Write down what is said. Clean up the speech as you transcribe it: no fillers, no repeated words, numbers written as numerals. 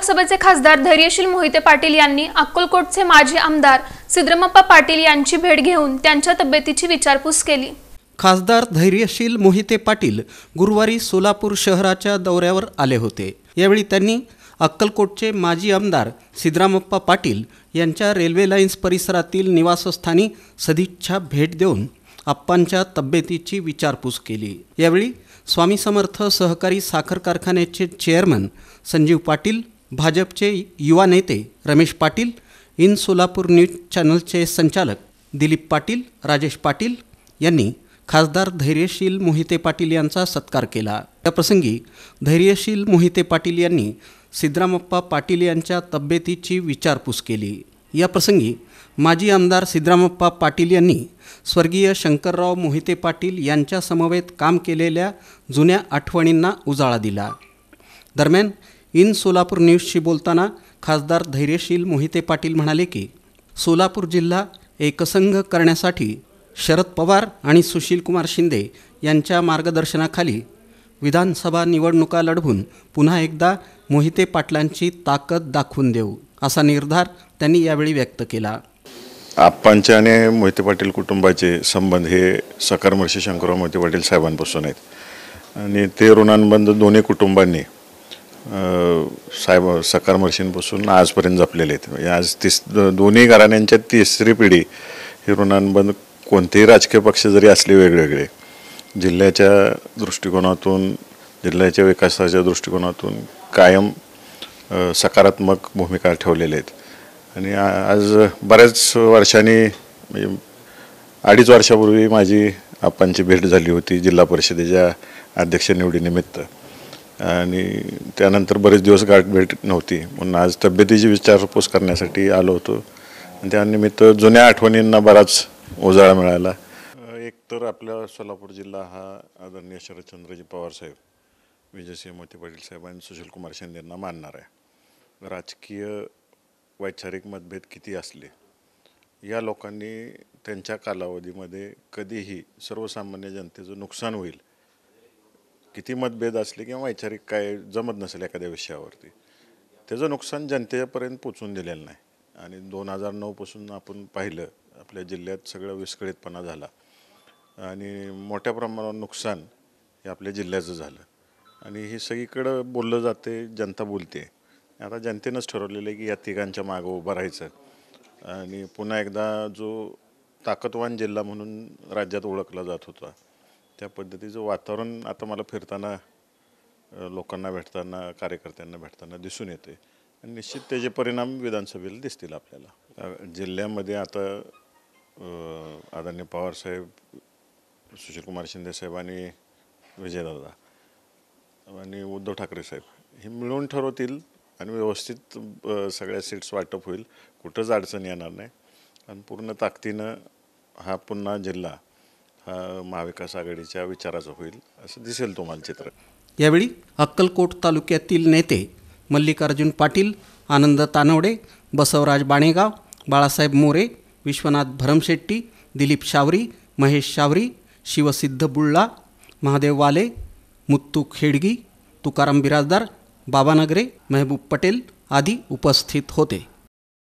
लोकसभेचे खासदार धैर्यशील मोहिते पाटील यांनी अक्कलकोटचे माजी आमदार सिद्धरामप्पा पाटील यांची भेट घेऊन त्यांच्या तब्येतीची विचारपूस केली। खासदार धैर्यशील मोहिते पाटील गुरुवारी सोलापूर शहराच्या दौऱ्यावर आले होते। यावेळी त्यांनी अक्कलकोटचे माजी आमदार सिद्धरामप्पा पाटील यांच्या रेल्वे लाईन्स परिसरातील निवासस्थानी सदिच्छा भेट देऊन आप्पांच्या तब्येतीची विचारपूस केली। यावेळी स्वामी समर्थ सहकारी साखर कारखान्याचे चेअरमन संजीव पाटील, भाजपचे युवा नेते रमेश पाटील, इन सोलापूर न्यूज चॅनलचे संचालक दिलीप पाटील, राजेश पाटील यांनी खासदार धैर्यशील मोहिते पाटील यांचा सत्कार केला। या प्रसंगी धैर्यशील मोहिते पाटील यांनी सिद्धरामप्पा पाटील यांच्या तब्येतीची विचारपूस केली। या प्रसंगी माजी आमदार सिद्धरामप्पा पाटील यांनी स्वर्गीय शंकरराव मोहिते पाटील यांच्या समवेत काम केलेल्या जुन्या आठवणींना उजाळा दिला। दरम्यान इन सोलापूर न्यूजशी बोलताना खासदार धैर्यशील मोहिते पाटील म्हणाले की सोलापूर जिल्हा एकसंघ करण्यासाठी शरद पवार आणि सुशीलकुमार शिंदे यांच्या मार्गदर्शनाखाली विधानसभा निवडणुका लढवून पुन्हा एकदा मोहिते पाटलांची ताकद दाखवून देऊ असा निर्धार त्यांनी यावेळी व्यक्त केला। आप्पांचे आणि मोहिते पाटील कुटुंबाचे संबंध हे सकर्मर्षी शंकरराव मोहिते पाटील साहेबांपासून आहेत आणि ते ऋणानुबंध दोन्ही कुटुंबांनी सकर्मर्षींपासून आजपर्यंत जपलेले आहेत। आज दोन्ही घराण्यांच्या तिसरी पिढी हे ऋणानुबंध कोणतेही राजकीय पक्ष जरी असले वेगवेगळे जिल्ह्याच्या दृष्टिकोनातून जिल्ह्याच्या विकासाच्या दृष्टिकोनातून कायम सकारात्मक भूमिका ठेवलेल्या आहेत आणि आज बऱ्याच वर्षांनी म्हणजे 2.5 वर्षापूर्वी माझी आप्पांची भेट झाली होती जिल्हा परिषदेच्या अध्यक्ष निवडीनिमित्त आणि त्यानंतर बरेच दिवस गाठ भेट नव्हती म्हणून आज तब्येतीची विचारपूस करण्यासाठी आलो होतो आणि त्यानिमित्त जुन्या आठवणींना बराच उजाळा मिळाला। एक तर आपला सोलापूर जिल्हा हा आदरणीय शरदचंद्रजी पवार साहेब, विजयसिंह मोहिते पाटील साहेब आणि सुशीलकुमार शिंदेंना मानणार आहे। राजकीय वैचारिक मतभेद किती असले या लोकांनी त्यांच्या कालावधीमध्ये कधीही सर्वसामान्य जनतेचं नुकसान होईल किती मतभेद असले किंवा वैचारिक काय जमत नसेल एखाद्या विषयावरती त्याचं नुकसान जनतेपर्यंत पोचून दिलेलं नाही आणि 2009 पासून आपण पाहिलं आपल्या जिल्ह्यात सगळं विस्कळीतपणा झाला आणि मोठ्या प्रमाणावर नुकसान हे आपल्या जिल्ह्याचं झालं आणि हे सगळीकडं बोललं जाते, जनता बोलते। आता जनतेनंच ठरवलेलं आहे की या तिघांच्या मागं उभं राहायचं आणि पुन्हा एकदा जो ताकदवान जिल्हा म्हणून राज्यात ओळखला जात होता त्या पद्धतीचं वातावरण आता मला फिरताना लोकांना भेटताना कार्यकर्त्यांना भेटताना दिसून येते आणि निश्चित त्याचे परिणाम विधानसभेला दिसतील आपल्याला। जिल्ह्यामध्ये आता आदरणीय पवारसाहेब, सुशीलकुमार शिंदे साहेब आणि विजयदादा आणि उद्धव ठाकरे साहेब हे मिळून ठरवतील आणि व्यवस्थित सगळ्या सीट्स वाटप होईल, कुठंच अडचण येणार नाही आणि पूर्ण ताकदीनं हा पुन्हा जिल्हा हा महाविकास आघाडीच्या विचाराचा होईल असं दिसेल तुम्हाला चित्र। यावेळी अक्कलकोट तालुक्यातील नेते मल्लिकार्जुन पाटील, आनंद तानवडे, बसवराज बाणेगाव, बाळासाहेब मोरे, विश्वनाथ भरमशेट्टी, दिलीप शावरी, महेश शावरी, शिवसिद्ध बुल्ला, महादेव वाले, मुत्तू खेडगी, तुकाराम बिराजदार, बाबा नगरे, महबूब पटेल आदी उपस्थित होते।